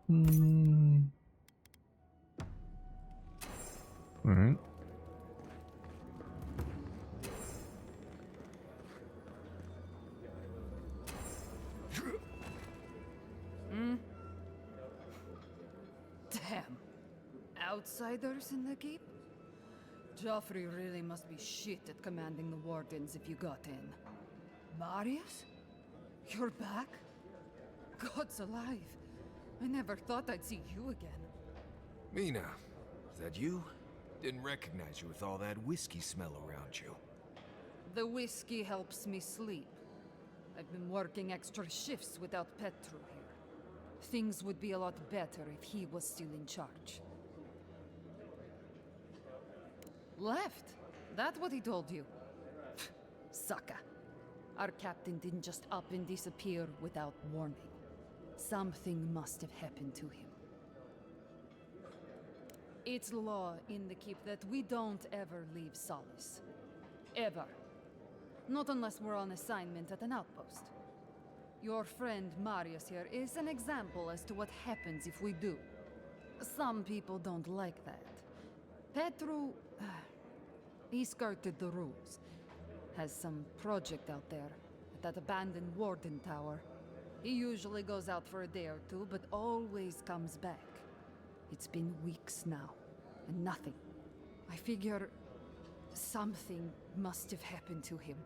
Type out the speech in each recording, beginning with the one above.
All right. Damn. Outsiders in the keep? Joffrey really must be shit at commanding the wardens if you got in. Marius? You're back? God's alive. I never thought I'd see you again. Mina, is that you? Didn't recognize you with all that whiskey smell around you. The whiskey helps me sleep. I've been working extra shifts without Petru here. Things would be a lot better if he was still in charge. Left? That what he told you? Sucker. Our captain didn't just up and disappear without warning. Something must have happened to him. It's law in the keep that we don't ever leave Solace. Ever. Not unless we're on assignment at an outpost. Your friend Marius here is an example as to what happens if we do. Some people don't like that. Petru... he skirted the rules. Has some project out there, at that abandoned warden tower. He usually goes out for a day or two, but always comes back. It's been weeks now, and nothing. I figure... something must have happened to him.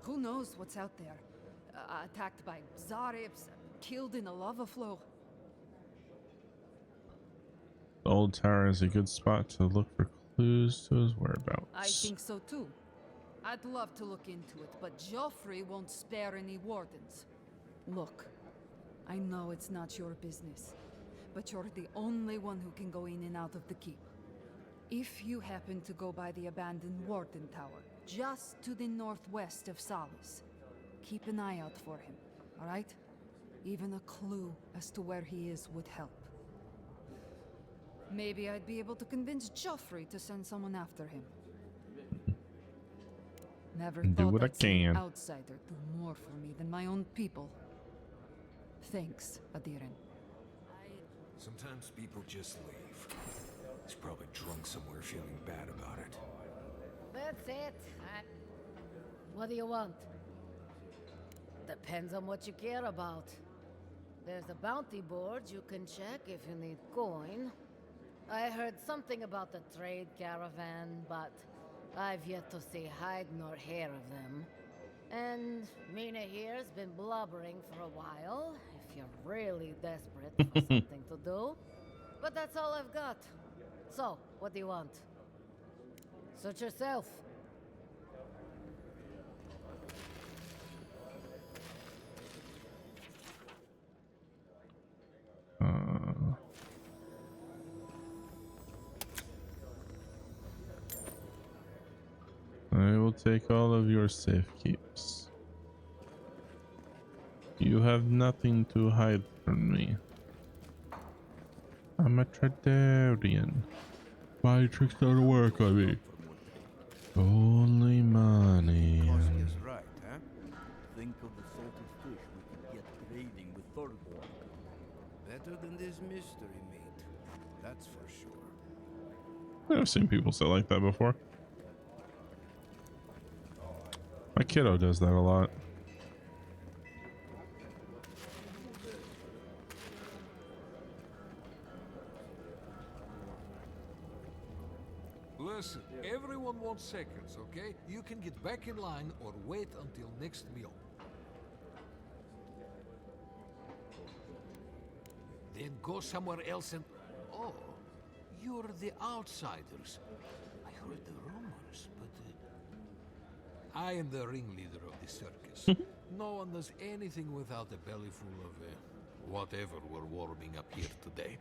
Who knows what's out there? Attacked by Zarevs, killed in a lava flow. The old tower is a good spot to look for clues to his whereabouts. I think so too. I'd love to look into it, but Joffrey won't spare any wardens. Look, I know it's not your business, but you're the only one who can go in and out of the keep. If you happen to go by the abandoned warden tower, just to the northwest of Solace, keep an eye out for him, alright? Even a clue as to where he is would help. Maybe I'd be able to convince Joffrey to send someone after him. Never Do thought what I I'd see an can. outsider do more for me than my own people. Thanks, Adiren. Sometimes people just leave. He's probably drunk somewhere feeling bad about it. That's it. What do you want? Depends on what you care about. There's a bounty board you can check if you need coin. I heard something about the trade caravan, but I've yet to see hide nor hair of them. And Mina here's been blubbering for a while, if you're really desperate for something to do. But that's all I've got. So, what do you want? Suit yourself. I will take all of your safekeeps. You have nothing to hide from me. I'm a Tradarian. My tricks don't work on me. Only money. Koski is right, huh? Think of the salted fish we could get trading with Thorborg. Better than this mystery meat, that's for sure. I've seen people say like that before. My kiddo does that a lot. Listen, everyone wants seconds, okay? You can get back in line or wait until next meal. Then go somewhere else and... Oh, you're the outsiders. I heard the rumors, but... I am the ringleader of the circus. No one does anything without a belly full of whatever we're warming up here today.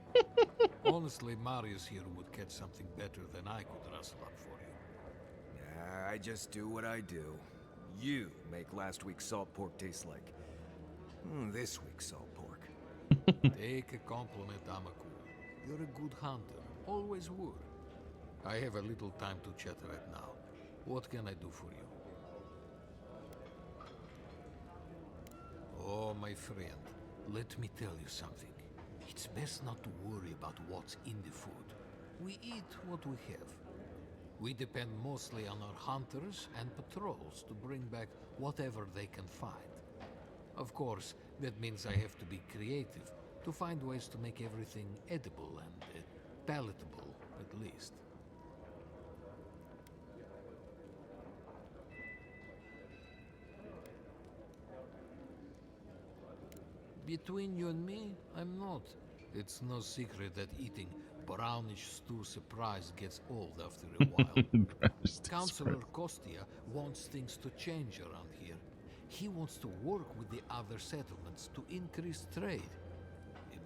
Honestly, Marius here would catch something better than I could rustle up for you. I just do what I do. You make last week's salt pork taste like this week's salt pork. Take a compliment, Amakul. You're a good hunter. Always were. I have a little time to chat right now. What can I do for you? Oh, my friend, let me tell you something. It's best not to worry about what's in the food. We eat what we have. We depend mostly on our hunters and patrols to bring back whatever they can find. Of course, that means I have to be creative to find ways to make everything edible and palatable, at least. Between you and me, I'm not. It's no secret that eating brownish stew surprise gets old after a while. Councillor Kostia wants things to change around here. He wants to work with the other settlements to increase trade.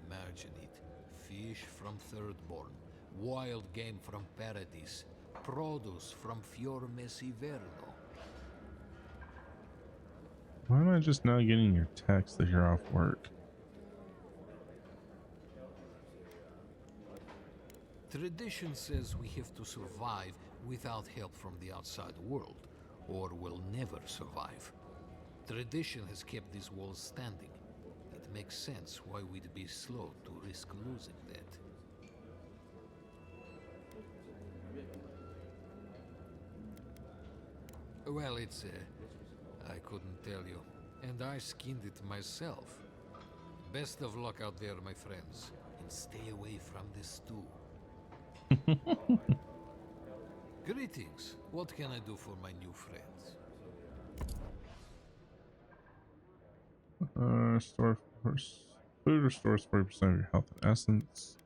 Imagine it. Fish from Thirdborn, wild game from Paradis, produce from Fior Mesiverno. Why am I just now getting your text that you're off work? Tradition says we have to survive without help from the outside world, or we'll never survive. Tradition has kept these walls standing. It makes sense why we'd be slow to risk losing that. Well, I couldn't tell you, and I skinned it myself. Best of luck out there, my friends, and stay away from the stew. Greetings. What can I do for my new friends? Store force. Food restores 40% of your health and essence.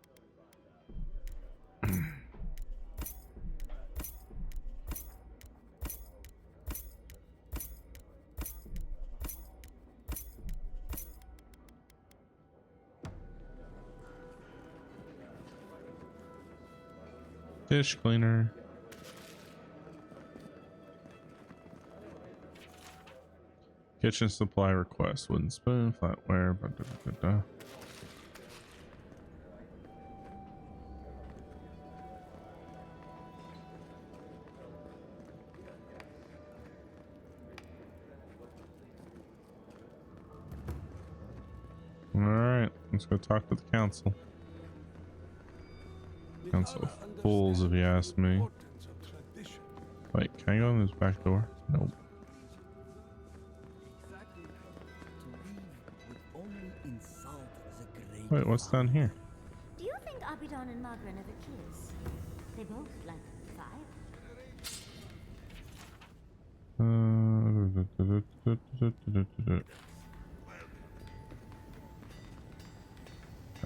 Dish cleaner. Kitchen supply request. Wooden spoon, flatware. Alright, let's go talk to the council. Council of fools, if you ask me. Wait, can I go in this back door? Nope. Wait, what's down here? Do you think Abidon and Margaret ever kiss? They both like fire.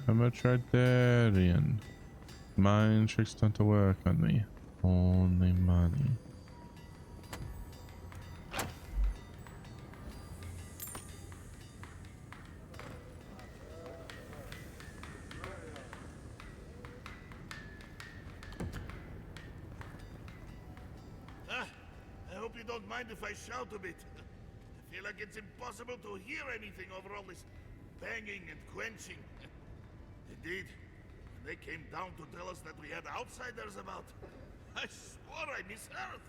I'm a Tridarian. Mind tricks don't to work on me. Only money. I hope you don't mind if I shout a bit. I feel like it's impossible to hear anything over all this banging and quenching. Indeed, when they came down to tell us that we had outsiders about, I swore I misheard.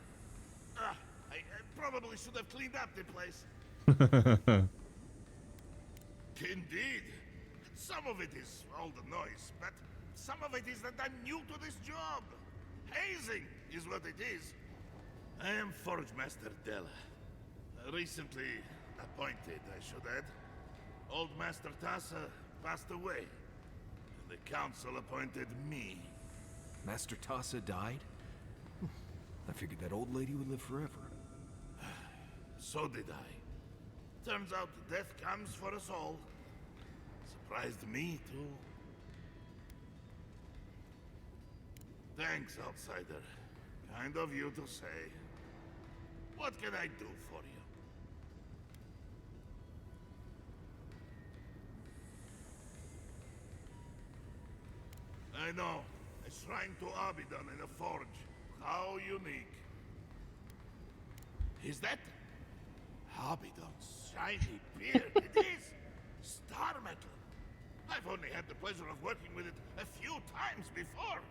I probably should have cleaned up the place. Indeed. Some of it is all the noise, but some of it is that I'm new to this job. Hazing is what it is. I am Forge Master Della. Recently appointed, I should add. Old Master Tassa passed away. The council appointed me. Master Tassa died? I figured that old lady would live forever. So did I. Turns out death comes for us all. Surprised me, too. Thanks, outsider. Kind of you to say. What can I do for you? I know. A shrine to Abidon in a forge. How unique. Is that Abidon's shiny beard? It is! Star metal. I've only had the pleasure of working with it a few times before.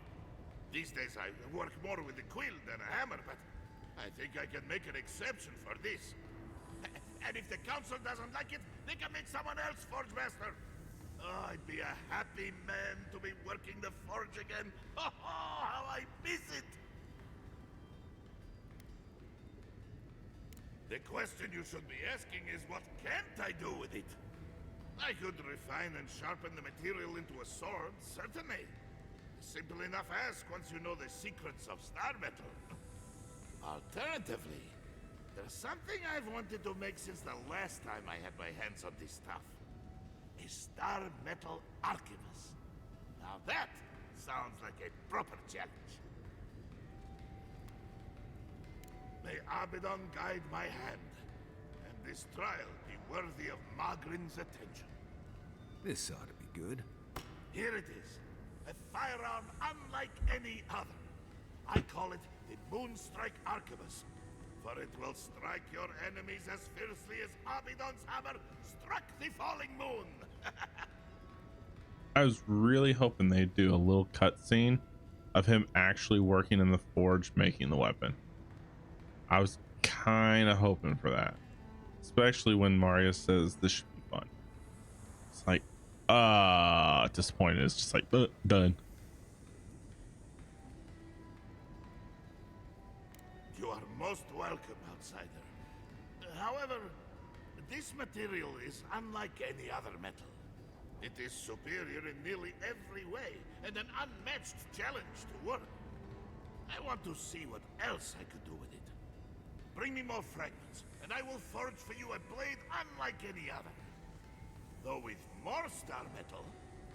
These days I work more with a quill than a hammer, but I think I can make an exception for this. And if the council doesn't like it, they can make someone else Forge Master. Oh, I'd be a happy man to be working the forge again. Oh, how I miss it! The question you should be asking is, what can't I do with it? I could refine and sharpen the material into a sword, certainly. Simple enough ask once you know the secrets of star metal. Alternatively, there's something I've wanted to make since the last time I had my hands on this stuff. A star metal archivist. Now that sounds like a proper challenge. May Abaddon guide my hand, and this trial be worthy of Magrin's attention. This ought to be good. Here it is. A firearm unlike any other. I call it the Moonstrike Arquebus, for it will strike your enemies as fiercely as Abaddon's hammer struck the falling moon. I was really hoping they'd do a little cutscene of him actually working in the forge making the weapon. I was kind of hoping for that, especially when Mario says this should be fun. It's like, disappointed. It's just like, done. You are most welcome, outsider. However, this material is unlike any other metal. It is superior in nearly every way, and an unmatched challenge to work. I want to see what else I could do with it. Bring me more fragments, and I will forge for you a blade unlike any other. Though with more star metal,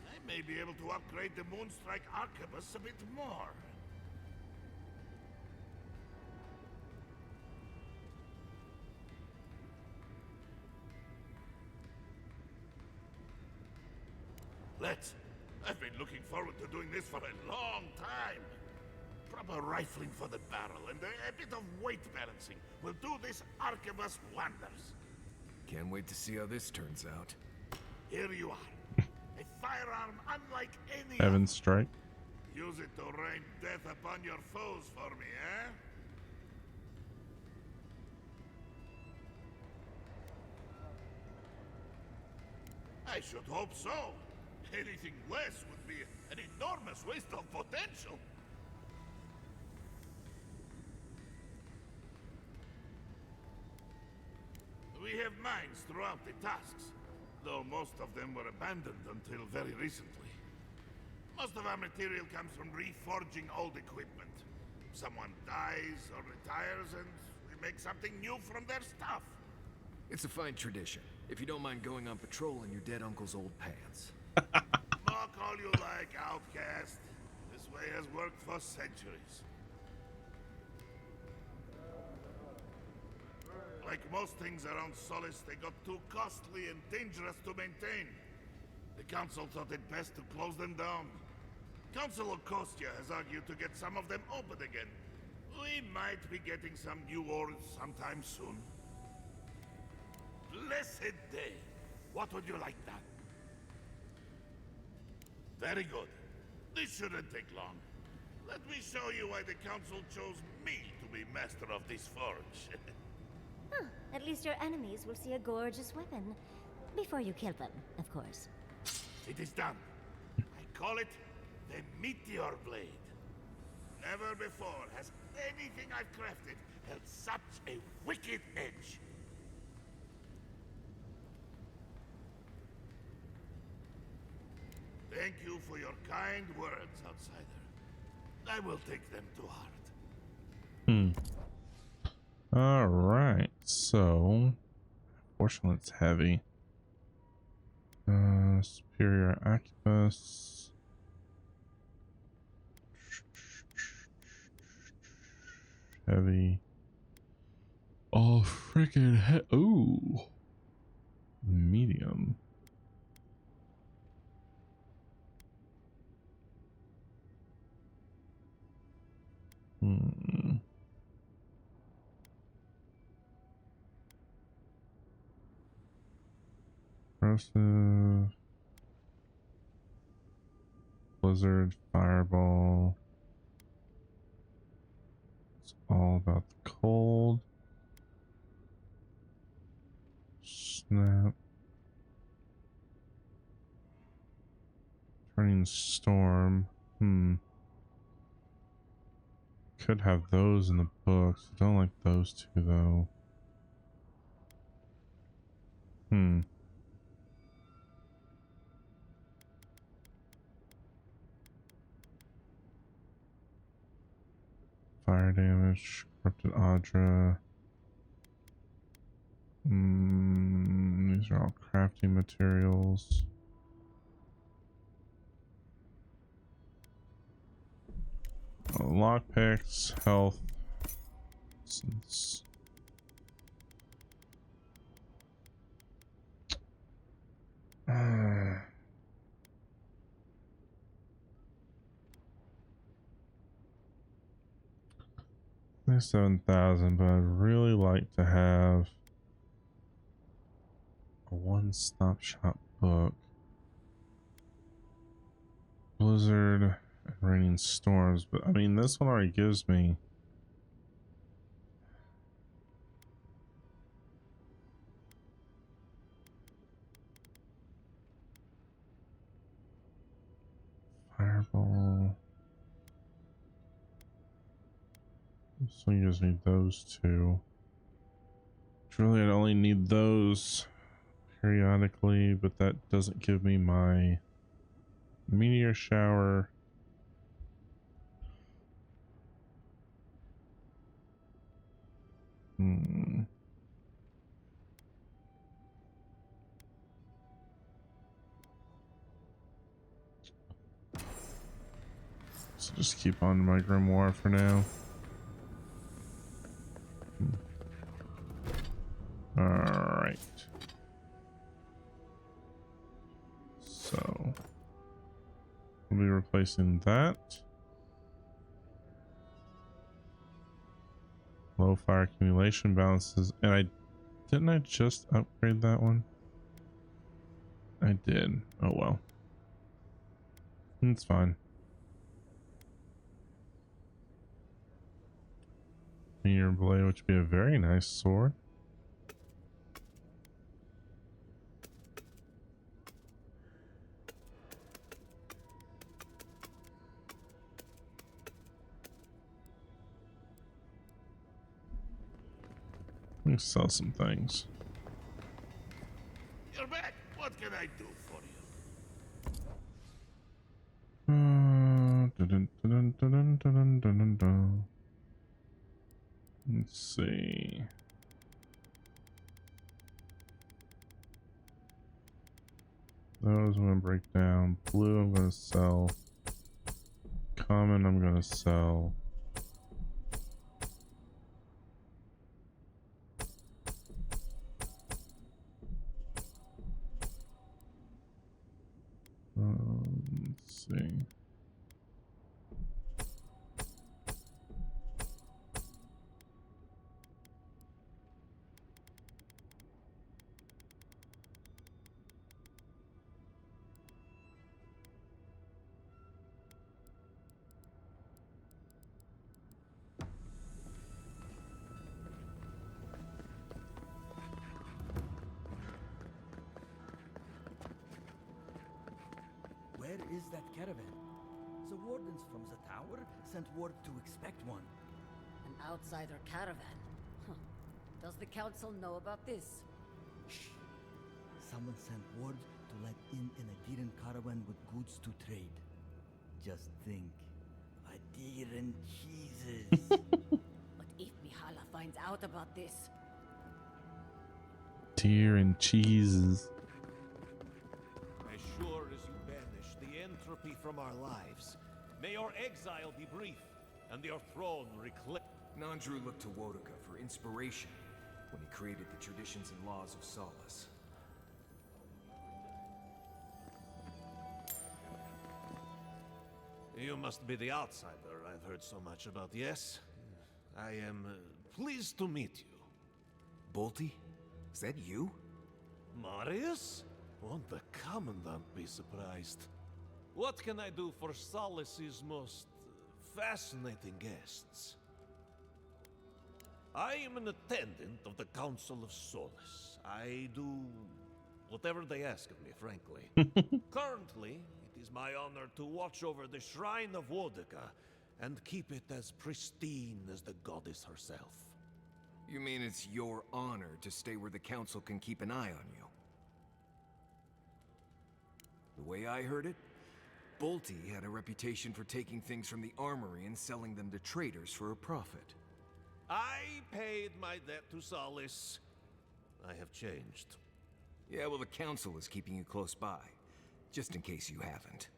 I may be able to upgrade the Moonstrike Arquebus a bit more. Let's. I've been looking forward to doing this for a long time. Proper rifling for the barrel and a bit of weight balancing will do this arquebus wonders. Can't wait to see how this turns out. Here you are. A firearm unlike any Heaven's Strike. Use it to rain death upon your foes for me, eh? I should hope so. Anything less would be an enormous waste of potential. We have mines throughout the tasks, though most of them were abandoned until very recently. Most of our material comes from reforging old equipment. Someone dies or retires and we make something new from their stuff. It's a fine tradition, if you don't mind going on patrol in your dead uncle's old pants. Mock all you like, outcast. This way has worked for centuries. Like most things around Solace, they got too costly and dangerous to maintain. The Council thought it best to close them down. Council of Kostia has argued to get some of them open again. We might be getting some new ores sometime soon. Blessed day! What would you like done? Very good. This shouldn't take long. Let me show you why the Council chose me to be master of this forge. Huh. At least your enemies will see a gorgeous weapon. Before you kill them, of course. It is done. I call it the Meteor Blade. Never before has anything I've crafted held such a wicked edge. Thank you for your kind words, outsider. I will take them to heart. All right, so fortunately it's heavy. Superior Arquebus. Heavy. Oh, freaking ooh. Medium. Corrosive. Blizzard, Fireball. It's all about the cold. Snap. Burning Storm. Could have those in the books. I don't like those two though. Fire damage, corrupted Audra. These are all crafting materials. Oh, lockpicks, health. Since there's 7,000, but I'd really like to have a one-stop shop book. Blizzard and Raining Storms, but I mean this one already gives me Fireball. So you just need those two. Really, I'd only need those periodically, but that doesn't give me my meteor shower. So just keep on my grimoire for now. All right. So we'll be replacing that. Low fire accumulation balances, and didn't I just upgrade that one? I did. Oh well. It's fine. Meteor blade, which would be a very nice sword. Let me sell some things. You're back. What can I do for you? Let's see. Those I'm gonna break down. Blue I'm gonna sell. Common I'm gonna sell. Let's see. Where is that caravan? The wardens from the tower sent word to expect one. An outsider caravan? Huh. Does the council know about this? Shh. Someone sent word to let in an Adiran caravan with goods to trade. Just think. Adiran cheeses. What if Mihala finds out about this? Deer and cheeses. As sure as you banish the entropy from our lives, may your exile be brief, and your throne reclaim. Nandru looked to Wodoka for inspiration when he created the traditions and laws of Solace. You must be the outsider I've heard so much about, yes? I am pleased to meet you. Bolty? Is that you? Marius? Won't the Commandant be surprised? What can I do for Solace's most fascinating guests? I am an attendant of the Council of Solace. I do whatever they ask of me, frankly. Currently, it is my honor to watch over the shrine of Wodeka and keep it as pristine as the goddess herself. You mean it's your honor to stay where the council can keep an eye on you? The way I heard it, Bolty had a reputation for taking things from the armory and selling them to traders for a profit. I paid my debt to Solace. I have changed. Yeah, well, the council is keeping you close by, just in case you haven't.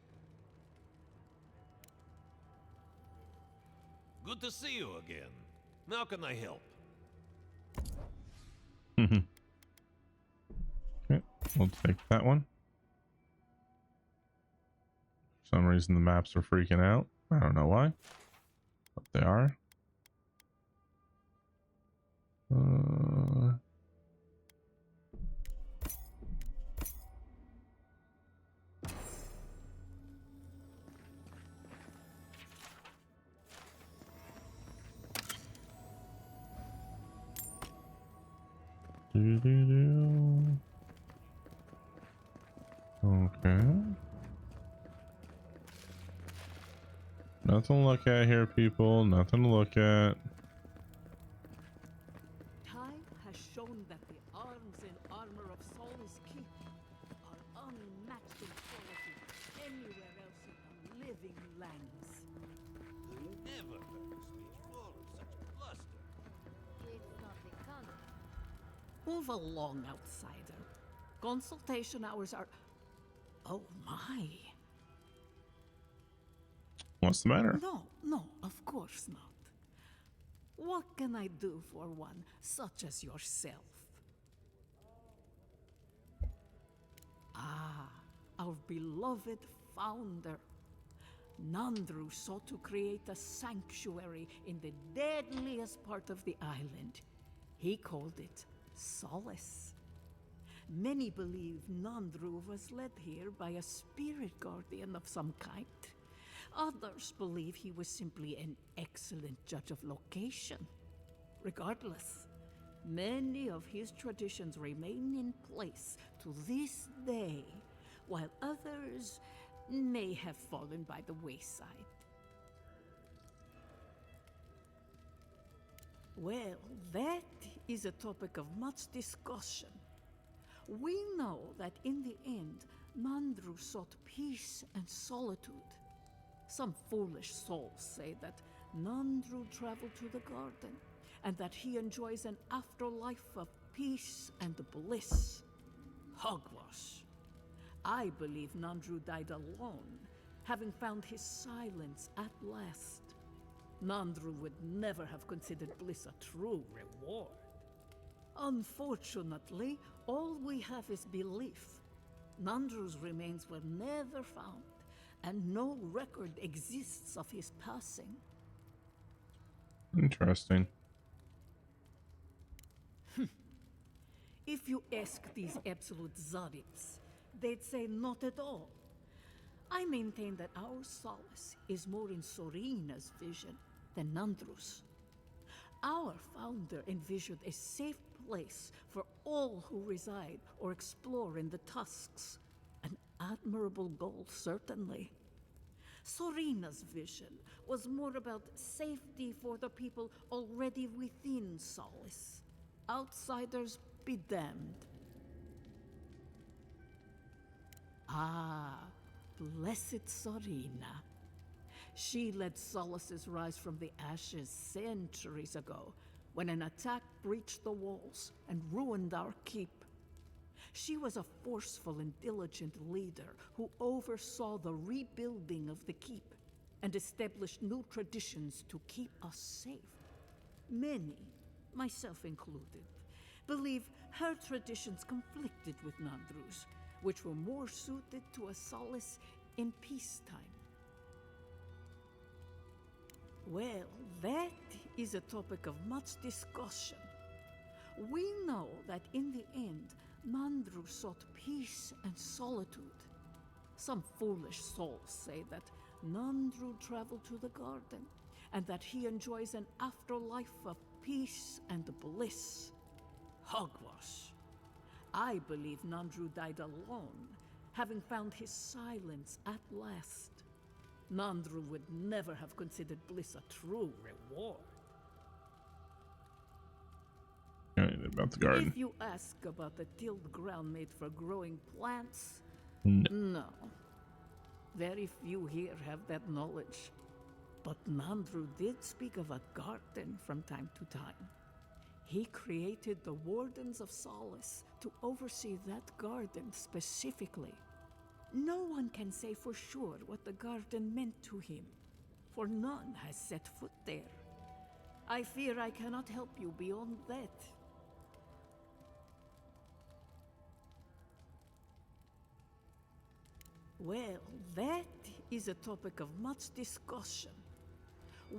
Good to see you again. How can I help? Okay, we'll take that one. For some reason the maps are freaking out. I don't know why, but they are. Okay. Nothing to look at here, people. Nothing to look at. Time has shown that the arms and armor of Solace Keep are unmatched in quality anywhere else in the living lands. Never heard a speech full of such a bluster. It's not the kind. Move along, outsider. Consultation hours are... Oh my. What's the matter? No, of course not. What can I do for one such as yourself? Ah, our beloved founder. Nandru sought to create a sanctuary in the deadliest part of the island. He called it Solace. Many believe Nandru was led here by a spirit guardian of some kind. Others believe he was simply an excellent judge of location. Regardless, many of his traditions remain in place to this day, while others may have fallen by the wayside. Well, that is a topic of much discussion. We know that in the end, Nandru sought peace and solitude. Some foolish souls say that Nandru traveled to the garden, and that he enjoys an afterlife of peace and bliss. Hogwash. I believe Nandru died alone, having found his silence at last. Nandru would never have considered bliss a true reward. Unfortunately, all we have is belief. Nandru's remains were never found, and no record exists of his passing. Interesting. If you ask these absolute Zarips, they'd say not at all. I maintain that our solace is more in Sorina's vision than Nandru's. Our founder envisioned a safe place for all who reside or explore in the Tusks. An admirable goal, certainly. Sorina's vision was more about safety for the people already within Solace. Outsiders be damned. Ah, blessed Sorina. She led Solace's rise from the ashes centuries ago, when an attack breached the walls and ruined our keep. She was a forceful and diligent leader who oversaw the rebuilding of the keep and established new traditions to keep us safe. Many, myself included, believe her traditions conflicted with Nandru's, which were more suited to a solace in peacetime. Well, that is a topic of much discussion. We know that in the end, Nandru sought peace and solitude. Some foolish souls say that Nandru traveled to the garden, and that he enjoys an afterlife of peace and bliss. Hogwash. I believe Nandru died alone, having found his silence at last. Nandru would never have considered bliss a true reward. About the garden. If you ask about the tilled ground made for growing plants, No. no. Very few here have that knowledge. But Nandru did speak of a garden from time to time. He created the Wardens of Solace to oversee that garden specifically. No one can say for sure what the garden meant to him, for none has set foot there. I fear I cannot help you beyond that. Well, that is a topic of much discussion.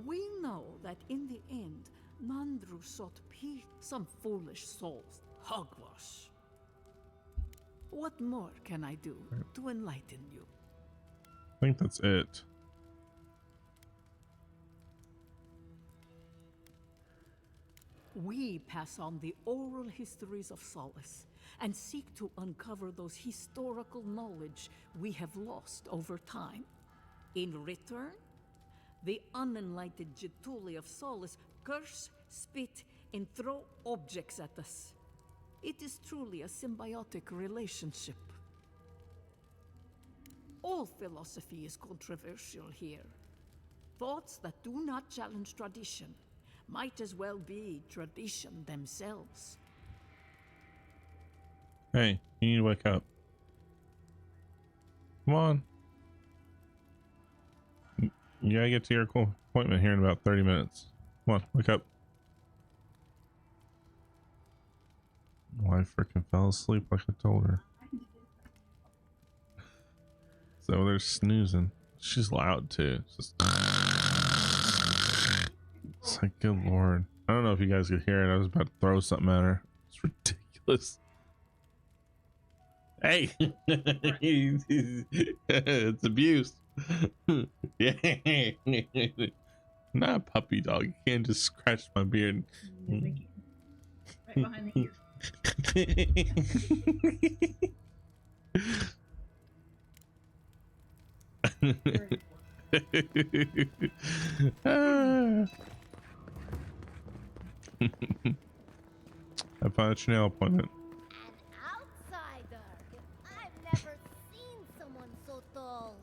We know that in the end, Nandru sought peace. Some foolish souls. Hogwash. What more can I do to enlighten you? I think that's it. We pass on the oral histories of Solace and seek to uncover those historical knowledge we have lost over time. In return, the unenlightened Jetuli of Solace curse, spit, and throw objects at us. It is truly a symbiotic relationship. All philosophy is controversial here. Thoughts that do not challenge tradition might as well be tradition themselves. Hey, you need to wake up. Come on. You gotta get to your appointment here in about 30 minutes. Come on, wake up. Well, I freaking fell asleep like I told her. So they're snoozing. She's loud too. It's like, good lord. I don't know if you guys could hear it. I was about to throw something at her. It's ridiculous. Hey, it's abuse. Yeah, not a puppy dog. You can't just scratch my beard. Right behind the ears. I found a Chanel appointment. An outsider! I've never seen someone so tall.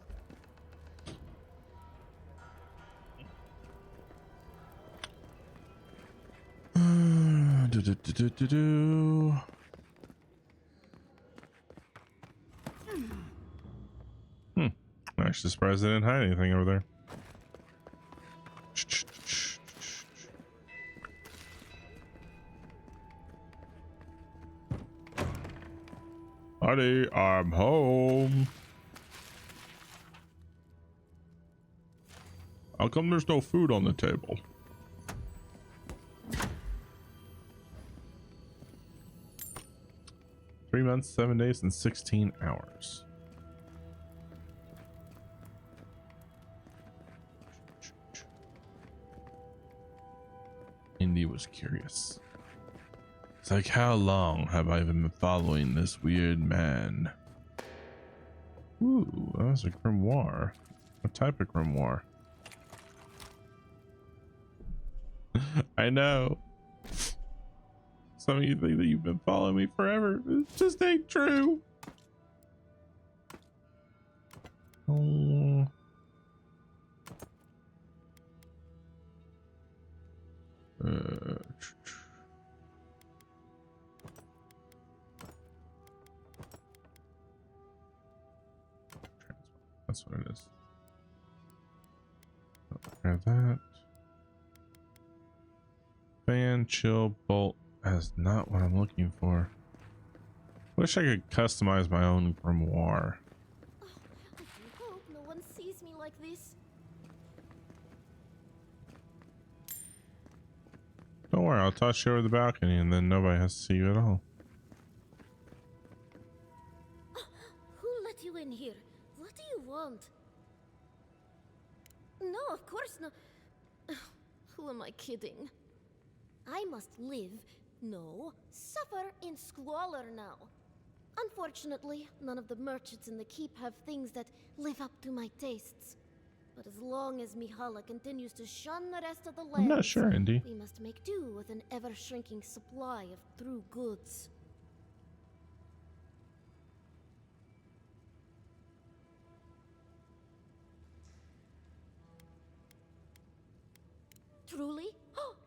I'm actually surprised they didn't hide anything over there. Honey, I'm home. How come there's no food on the table? Three months, 7 days, and 16 hours. Indy was curious. It's like, how long have I been following this weird man? Ooh, that was a grimoire. What type of grimoire? I know. Some of you think that you've been following me forever. It just ain't true. Oh. That's what it is. Grab that. Fan, chill, bolt. That's not what I'm looking for. Wish I could customize my own grimoire. Oh, I do hope no one sees me like this. Don't worry, I'll toss you over the balcony and then nobody has to see you at all. Who let you in here? What do you want? No, of course not. Who am I kidding? I must live, no, suffer in squalor now. Unfortunately, none of the merchants in the keep have things that live up to my tastes. But as long as Mihala continues to shun the rest of the I'm not lands, sure, Indy. we must make do with an ever-shrinking supply of true goods. Truly?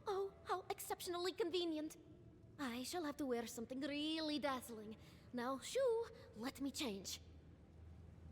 Oh, how exceptionally convenient. I shall have to wear something really dazzling. Now, shoo, let me change.